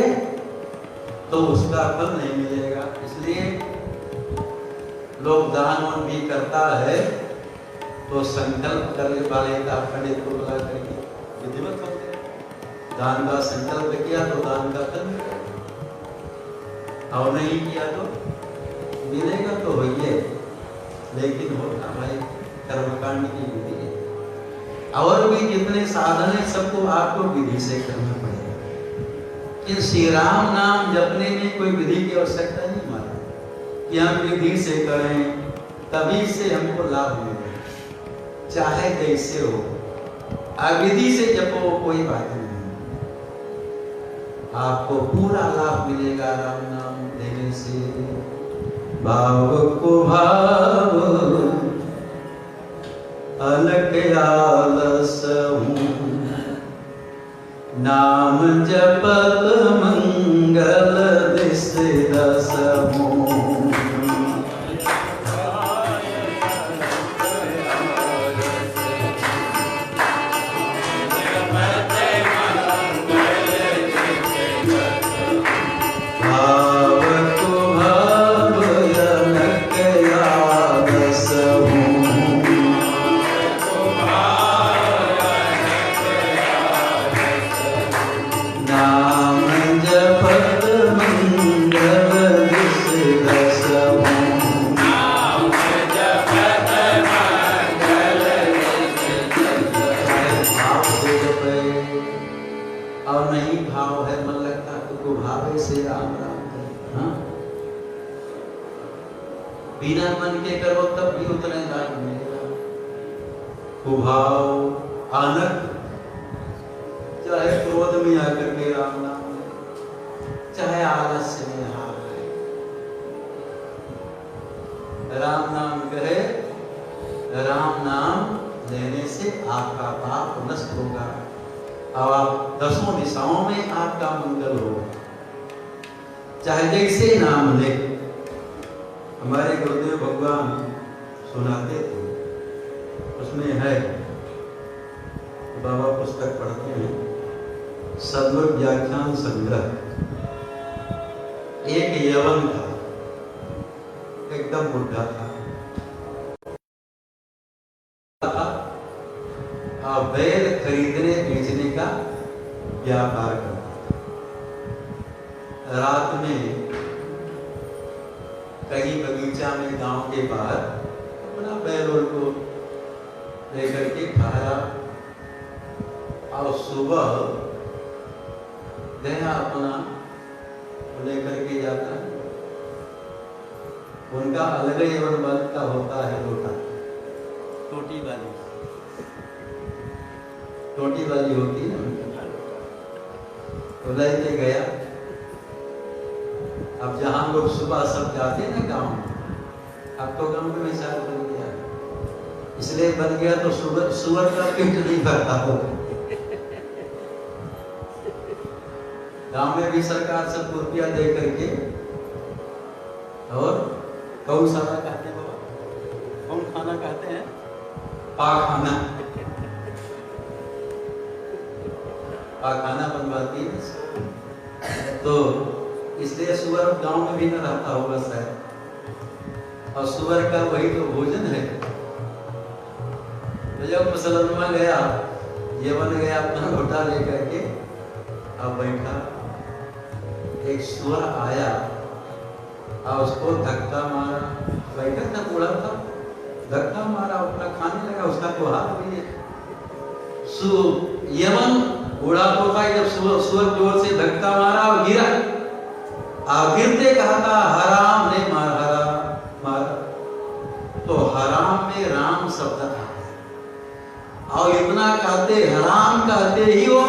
तो उसका फल नहीं मिलेगा। इसलिए लोग दान वान भी करता है तो संकल्प करने वाले का पंडित को बुला करके विधिवत होते हैं। दान का संकल्प किया तो दान का फल मिलेगा, और नहीं किया तो मिलेगा तो होइए, लेकिन होगा भाई कर्मकांड की विधि है। और भी जितने साधन है सबको आपको विधि से करना पड़ेगा। कि श्री राम नाम जपने में कोई विधि की आवश्यकता नहीं माना कि हम विधि से करें तभी से हमको लाभ मिलेगा, चाहे जैसे हो। अविधि से जपो कोई बात नहीं, आपको पूरा लाभ मिलेगा राम नाम देने से। भाव को भाव अलग आलस हूँ, नाम जपत मंगल दिस दस हूँ। और नहीं भाव है, मन लगता तो भावे से राम राम करें। हाँ? बिना मन के करो तब भी उतने लाभ मिलेगा। कुभाव आनंद, चाहे क्रोध में आकर के राम नाम, चाहे आलस्य में हार राम नाम कहे, राम नाम लेने से आपका पाप नष्ट होगा और आप दसों दिशाओं में आपका मंगल होगा। चाहे जैसे नाम ले। हमारे गुरुदेव भगवान सुनाते थे, उसमें है, बाबा पुस्तक पढ़ते हैं, सद्गुरु व्याख्यान संग्रह। एक यवन था, एकदम बुढ़ा था, बैल खरीदने बेचने का व्यापार करता था। रात में कहीं बगीचा में गांव के बाहर अपना बैल को लेकर के खाया और सुबह गया अपना लेकर के जाता है। उनका अलग एवं वर्ग का होता है लोटा, टोटी वाली होती है ना, तो लेके गया। अब जहां लोग सुबह सब जाते हैं ना गांव में, अब तो गांव में मिसाल बन गया, इसलिए बन गया तो सुअर का पेट नहीं भरता हो। गांव में भी सरकार सबको रुपया दे करके, और गौशाला कहते हैं, कौन खाना कहते हैं, पाखाना बनवाती है। तो इसलिए सुअर गांव में भी न रहता होगा शायद, और सुअर का वही तो भोजन है। तो जब मुसलमान गया, ये बन गया अपना घोटा लेकर के, अब बैठा, एक सुअर आया और उसको धक्का मारा। बैठा था, बूढ़ा था, धक्का मारा, अपना खाने लगा, उसका तो हाथ भी है। यमन बूढ़ा तो था, जब सुअर जोर से धक्का मारा और गिरा, और गिरते कहा था हराम ने मार, हराम मार। तो हराम में राम शब्द था, और इतना कहते, हराम कहते ही वो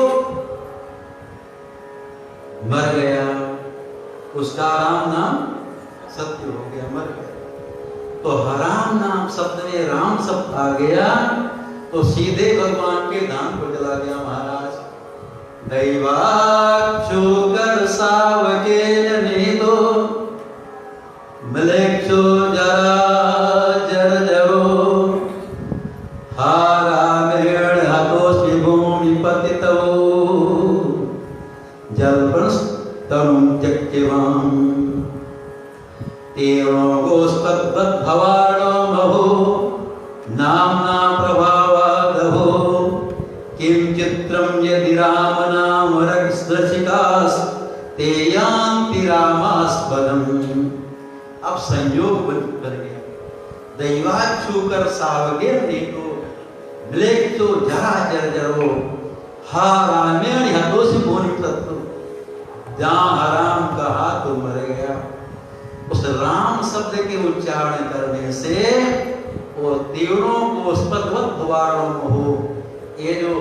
मर गया। उसका राम नाम सत्य हो गया, मर गया। तो हराम नाम शब्द में राम शब्द आ गया, तो सीधे भगवान के धाम को चला गया महाराज। दैवाक्षु कर सावके नीतो मलेक्षो जरा जर जरो हारा मेण हाथोस्मि भूमि पतितो जल्पस्तनुं त्यक्यवाम् तेनो गोस्पद्भवानो महो नाम्ना प्रभावादहो किं चित्रं यदि राम नाम रक्षिकास ते यान्ति रामास्पदम्। अब संयोग बन गया। दैवाक्षु कर सावगे नीतो मलेक्षो जरा जर्जरो हा रामेण हतोसि भूमि तत्व। जहाँ हराम कहा तो मर गया। उस राम शब्द के उच्चारण करने से वो तीनों को स्पद्वारों हो, ये जो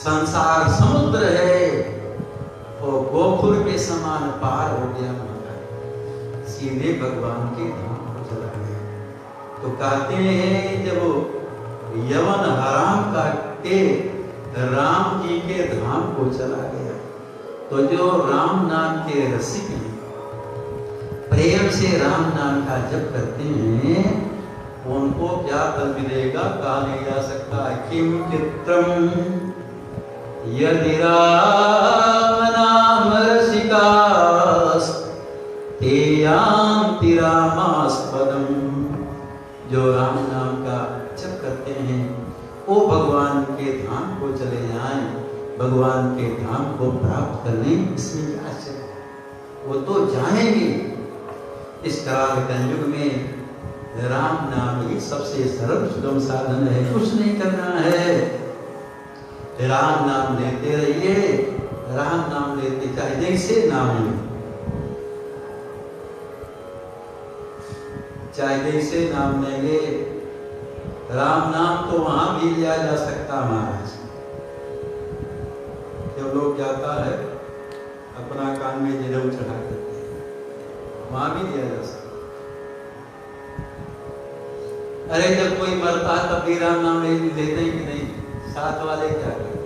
संसार समुद्र है वो गोकुल के समान पार हो गया। सीधे भगवान के धाम को चला गया। तो कहते हैं जब वो यवन हराम काटे राम जी के धाम को चला गया, तो जो राम नाम के रसिक हैं, प्रेम से राम नाम का जप करते हैं, उनको क्या फल मिलेगा कहा नहीं जा सकता। किम चित्रम यदि राम नाम रसिकास ते यान्ति रामास्पदम्। जो राम नाम का जप करते हैं वो भगवान के धाम को चले जाएं, भगवान के धाम को प्राप्त करने। इसमें क्या आश्चर्य, वो तो जाएंगे। इस काल कलयुग में राम नाम ही सबसे सरल सुगम साधन है। कुछ नहीं करना है, राम नाम लेते रहिए। राम नाम लेते चाहे जैसे नाम ले, चाहे जैसे नाम लेंगे। राम नाम तो वहां भी लिया जा सकता महाराज। जब लोग जाता है अपना कान में जनेऊ चढ़ा देते हैं, वहां भी दिया जा सकता। अरे जब कोई मरता है तब भी राम नाम लेते हैं कि नहीं? साथ वाले क्या करते हैं?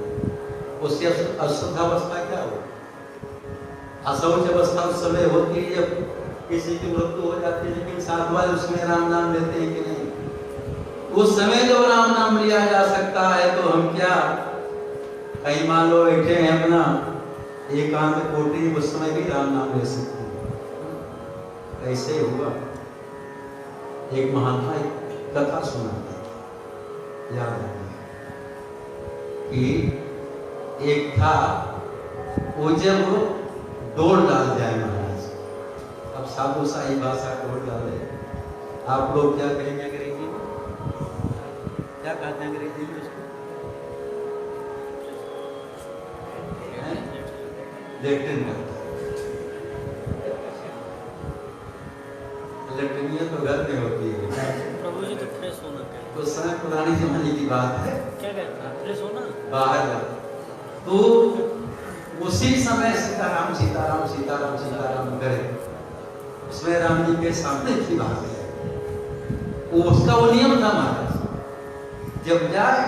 उससे अशुद्धावस्था क्या हो, अशौच अवस्था उस समय होती है जब किसी की मृत्यु हो जाती है, लेकिन साथ वाले उसमें राम नाम लेते हैं कि नहीं? उस समय जो राम नाम लिया जा सकता है तो हम क्या, कहीं मान लो बैठे हैं अपना एकांत कोटरी, उस समय भी राम नाम ले सकते हैं। ऐसे हुआ। एक महात्मा एक कथा सुनाते थे, याद आ गया कि एक था, वो जब डोल डाल जाए महाराज, अब साधु शाही भाषा डोल डाले, आप लोग क्या कहेंगे अंग्रेजी में? क्या कहते हैं अंग्रेजी में उसको? लेट्रिन करता है। लेट्रिन तो घर में होती है प्रभु जी। तो फ्रेश होना तो समय पुरानी जमाने की बात है। क्या कहते हैं? फ्रेश होना बाहर जाता तो उसी समय सीताराम सीताराम सीताराम सीताराम करे, उसमें राम जी के सामने की बात है। उसका वो नियम था महाराज, जब जाए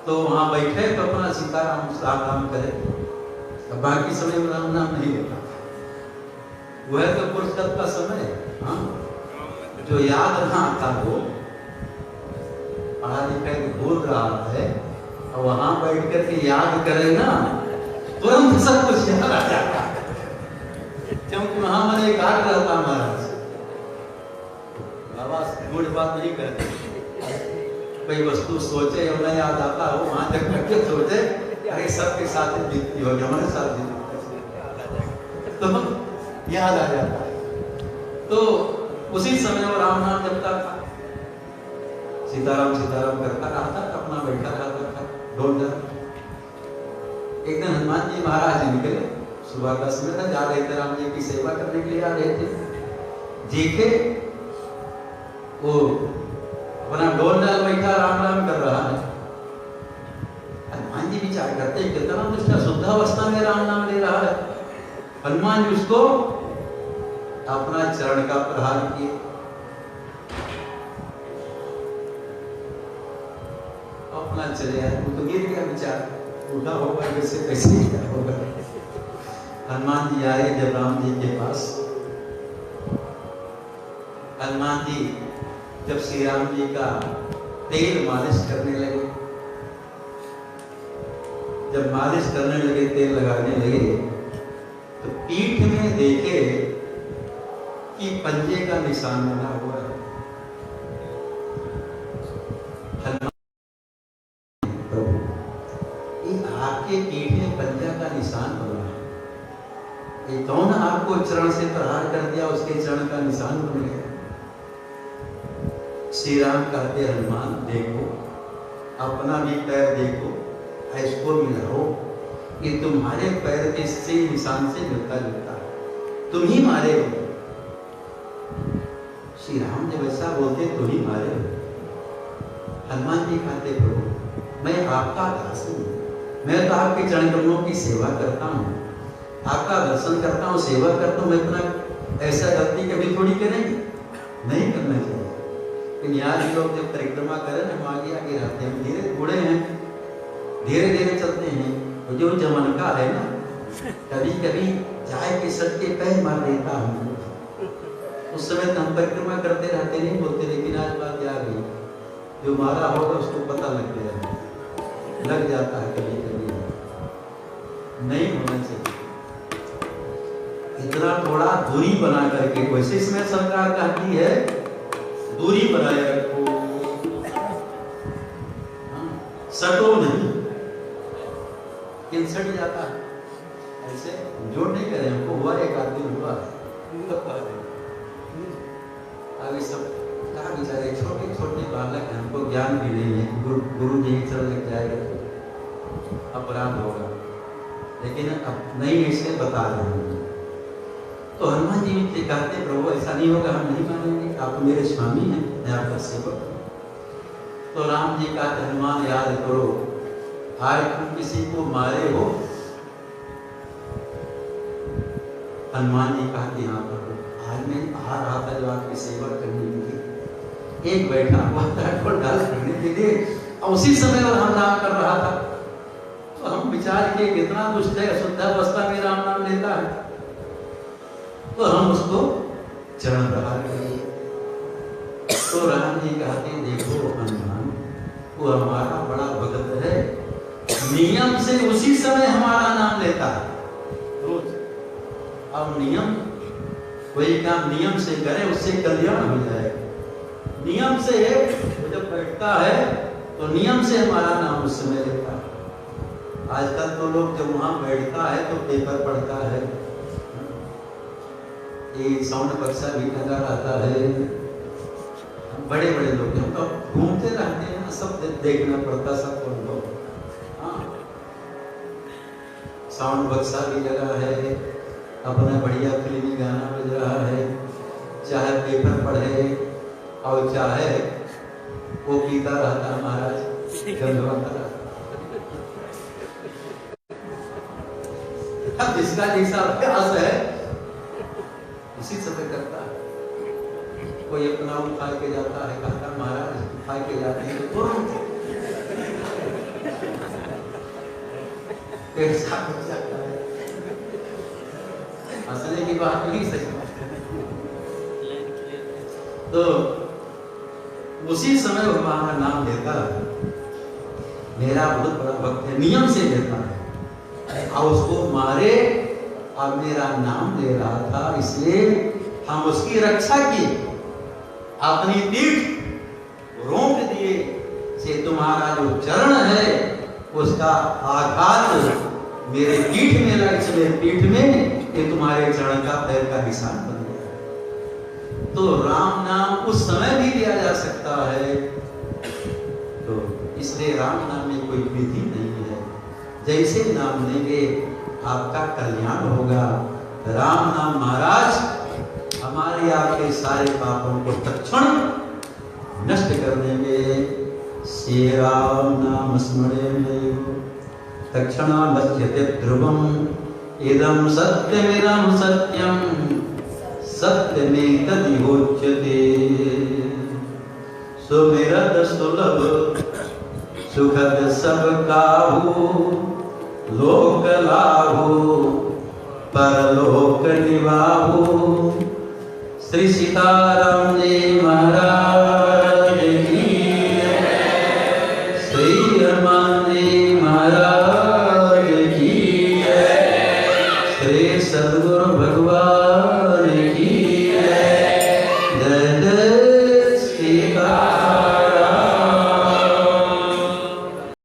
तो वहां बैठे तो अपना सीताराम राम करे, अब बाकी समय में राम नाम नहीं होता। वह तो पुरस्कार का समय, हाँ, जो याद रहा था वो पढ़ा लिखा भूल रहा है, और वहां बैठ करके याद करे ना, तुरंत सब कुछ याद आ जाता, क्योंकि वहां मन एकाग्र रहता महाराज। बाबा गुड़ बात नहीं करते, कोई वस्तु सोचे और नहीं याद आता हो, वहां तक करके सोचे अरे सबके साथ बीतती होगी, हमारे साथ बीतती, तो याद आ जाता है। तो उसी समय वो राम नाम जपता था, सीताराम सीताराम करता रहा था, अपना बैठा रहता था ढोल जा। एक दिन हनुमान जी महाराज निकले, सुबह का समय था, जा रहे थे राम जी की सेवा करने के लिए आ रहे थे। देखे वो अपना ढोल डाल बैठा राम राम कर रहा है। हनुमान जी विचार करते हैं कितना निष्ठा, शुद्धावस्था में राम नाम ले रहा है। हनुमान जी उसको अपना चरण का प्रहार किए, अपना चले आए, वो तो गिर गया बेचारा, उठा होगा वैसे कैसे क्या होगा। हनुमान जी आए जब राम जी के पास, हनुमान जी जब श्री राम जी का तेल मालिश करने लगे, जब मालिश करने लगे, तेल लगाने लगे, तो पीठ में देखे कि पंजे का निशान बना हुआ है। हनुमान प्रभु, ये आपके पीठ में पंजा का निशान बना है, ये कौन आपको चरण से प्रहार कर दिया, उसके चरण का निशान बन गया। श्री राम कहते हनुमान देखो, अपना भी पैर देखो, इसको भी लाओ, ये तुम्हारे पैर के से निशान से मिलता जुलता है, तुम ही मारे हो। श्री राम जब ऐसा बोलते तुम ही मारे हो। हनुमान जी कहते प्रभु मैं आपका दास हूँ, मैं तो आपके चरण कमलों की सेवा करता हूँ, आपका दर्शन करता हूँ, सेवा करता हूँ, मैं इतना ऐसा गलती कभी थोड़ी करेंगे, नहीं करना चाहिए। लेकिन यहाँ लोग जब परिक्रमा करें, हम आगे आगे रहते हैं, धीरे बूढ़े हैं, धीरे धीरे चलते हैं, तो जो जमन का है ना, कभी कभी चाय के सट के पैर मार देता हूँ, उस समय तो हम परिक्रमा करते रहते नहीं बोलते, लेकिन आज बात आ गई, जो मारा होगा उसको पता लग गया, लग जाता है कभी कभी, नहीं होना चाहिए। इतना थोड़ा दूरी बना करके, वैसे इसमें सरकार कहती है दूरी बनाए रखो, सटो नहीं, किन सट जाता है, ऐसे जोड़ नहीं करे, हमको हुआ एक आदमी हुआ अभी सब कहा बेचारे छोटे छोटे बालक हैं, हमको ज्ञान भी नहीं है, गुरु जी चल लग जाएगा तो अपराध होगा, लेकिन अब नहीं ऐसे बता रहे हैं। तो हनुमान जी से कहते प्रभु ऐसा नहीं होगा, हम नहीं मानेंगे, आप तो मेरे स्वामी हैं, मैं आपका सेवक हूँ। तो राम जी कहते हनुमान याद करो, आज तुम किसी को मारे हो? हनुमान जी कहते हाँ प्रभु, आज मैं आ रहा था जो आपकी सेवा करने के लिए, एक बैठा हुआ था को डाल करने के लिए, और उसी समय वो राम नाम कर रहा था, तो हम विचार किए कितना दुष्ट है, अशुद्धावस्था में राम नाम लेता है, तो हम उसको चरण प्रहार करेंगे। तो राम जी कहते देखो हनुमान, वो हमारा बड़ा भक्त है, नियम से उसी समय हमारा नाम लेता है रोज। अब नियम, कोई काम नियम से करे उससे कल्याण हो जाए, नियम से वो जब बैठता है तो नियम से हमारा नाम उस समय लेता है। आजकल तो लोग जब वहां बैठता है तो पेपर पढ़ता है, ये साउंड बक्सा भी लगा रहता है, बड़े बड़े लोग हम तो घूमते रहते हैं, सब देखना पड़ता सब लोग, हाँ साउंड बक्सा भी लगा है, अपना बढ़िया फिल्मी गाना बज रहा है, चाहे पेपर पढ़े और चाहे वो पीता रहता है महाराज गंधवाता। अब जिसका जैसा अभ्यास है उसी समय करता है। कोई अपना उठा के जाता है, कहता महाराज उठा के जाते हैं तो तुरंत ऐसा हो जाता है। हंसने की बात नहीं सही, तो उसी समय वो हमारा नाम लेता है, मेरा बहुत बड़ा भक्त है, नियम से लेता है, और उसको मारे और मेरा नाम ले रहा था, इसलिए हम उसकी रक्षा की, अपनी पीठ रोक दिए से तुम्हारा जो चरण है उसका आघात मेरे पीठ में लग, मेरे पीठ में ये तुम्हारे चरण का पैर का निशान बन गया। तो राम नाम उस समय भी लिया जा सकता है, तो इसलिए राम नाम में कोई विधि नहीं है, जैसे नाम लेंगे आपका कल्याण होगा। राम नाम महाराज हमारे आपके सारे पापों को तत्क्षण नष्ट कर देंगे। श्री राम नाम स्मरेण तक्षणा नश्यते ध्रुवम् इदं सत्यमिदं सत्यं सत्यमेतदिहोच्यते। सुमिरत सुलभ सुखद सब काहू लोक लाभो परलोक निभाओ। श्री सीताराम जी महाराज